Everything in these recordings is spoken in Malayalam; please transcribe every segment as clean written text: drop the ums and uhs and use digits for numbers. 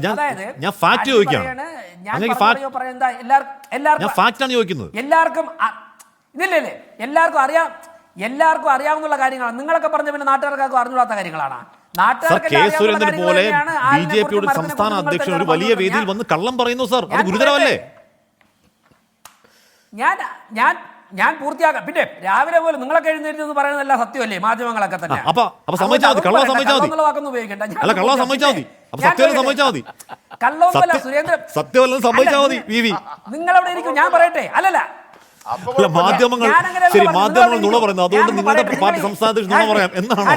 ഞാൻ ഫാക്ട് ചോദിക്കുകയാണ്. എല്ലാവർക്കും ഇതില്ലേ, എല്ലാവർക്കും അറിയാവുന്ന കാര്യങ്ങളാണ്. നിങ്ങളൊക്കെ പറഞ്ഞ പിന്നെ നാട്ടുകാർക്കൊക്കെ അറിഞ്ഞൂടാത്ത കാര്യങ്ങളാണ്. കെ സുരേന്ദ്രൻ പോലെ ബിജെപിയുടെ സംസ്ഥാന അധ്യക്ഷൻ ഒരു വലിയ വേദിയിൽ വന്ന് കള്ളം പറയുന്നു സാർ, അത് ഗുരുതരമല്ലേ? ഞാൻ പൂർത്തിയാക്കാം. പിന്നെ രാവിലെ പോലും നിങ്ങളൊക്കെ എഴുന്നേറ്റ് പറയുന്നതല്ല സത്യമല്ലേ? മാധ്യമങ്ങളൊക്കെ തന്നെ നിങ്ങളവിടെ ഇരിക്കും, ഞാൻ പറയട്ടെ. അല്ലല്ല മാധ്യമങ്ങൾ നുണ പറയുന്നു, അതുകൊണ്ട് നിങ്ങളുടെ പാർട്ടി സംസ്ഥാന അധ്യക്ഷൻ നുണ പറയാം എന്നാണോ?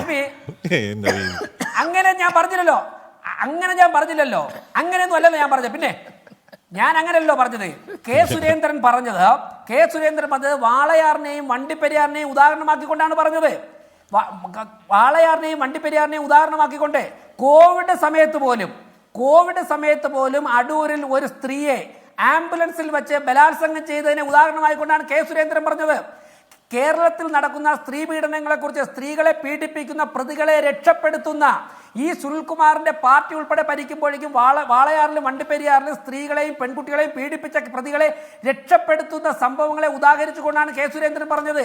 അങ്ങനെ ഞാൻ പറഞ്ഞില്ലല്ലോ, അങ്ങനെയൊന്നും അല്ലെന്ന് ഞാൻ പറഞ്ഞത്. പിന്നെ ഞാൻ അങ്ങനെയല്ലോ പറഞ്ഞത്. കെ സുരേന്ദ്രൻ പറഞ്ഞത് വാളയാറിനെയും വണ്ടിപ്പെരിയാറിനെയും ഉദാഹരണമാക്കിക്കൊണ്ടാണ് പറഞ്ഞത്. വാളയാറിനെയും വണ്ടിപ്പെരിയാറിനെയും ഉദാഹരണമാക്കിക്കൊണ്ട് കോവിഡ് സമയത്ത് പോലും അടൂരിൽ ഒരു സ്ത്രീയെ ആംബുലൻസിൽ വെച്ച് ബലാത്സംഗം ചെയ്തതിനെ ഉദാഹരണമായിക്കൊണ്ടാണ് കെ സുരേന്ദ്രൻ പറഞ്ഞത്. കേരളത്തിൽ നടക്കുന്ന സ്ത്രീ പീഡനങ്ങളെ കുറിച്ച്, സ്ത്രീകളെ പീഡിപ്പിക്കുന്ന പ്രതികളെ രക്ഷപ്പെടുത്തുന്ന ഈ സുനിൽകുമാറിന്റെ പാർട്ടി ഉൾപ്പെടെ ഭരിക്കുമ്പോഴേക്കും വാളയാറിലും വണ്ടിപ്പെരിയാറിലും സ്ത്രീകളെയും പെൺകുട്ടികളെയും പീഡിപ്പിച്ച പ്രതികളെ രക്ഷപ്പെടുത്തുന്ന സംഭവങ്ങളെ ഉദാഹരിച്ചുകൊണ്ടാണ് കെ സുരേന്ദ്രൻ പറഞ്ഞത്.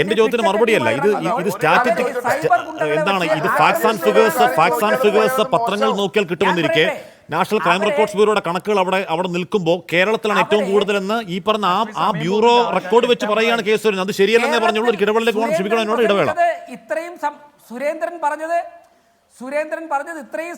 എന്റെ ചോദ്യത്തിന് മറുപടിയല്ല. ഇത് സ്റ്റാറ്റിസ്റ്റിക് എന്താണ്? ഇത് ഫാക്ട്സ് ആൻഡ് ഫിഗേഴ്സ് പത്രങ്ങൾ നോക്കിയാൽ കിട്ടുമെന്നിരിക്കെ നാഷണൽ ക്രൈം റെക്കോർഡ്സ് ബ്യൂറോയുടെ കണക്കുകൾ അവിടെ നിൽക്കുമ്പോൾ കേരളത്തിലാണ് ഏറ്റവും കൂടുതലെന്ന് ഈ പറഞ്ഞ ആ ബ്യൂറോ റെക്കോർഡ് വെച്ച് പറയുകയാണ് കെ സുരേന്ദ്രൻ. അത് ശരിയല്ലെന്നേ പറഞ്ഞുള്ളൂ. ഒരു ഇടവേളയിലേക്ക് പോകണം, ക്ഷമിക്കണം, എന്നോട് ഇടവേള. ഇത്രയും സുരേന്ദ്രൻ പറഞ്ഞത് ഇത്രയും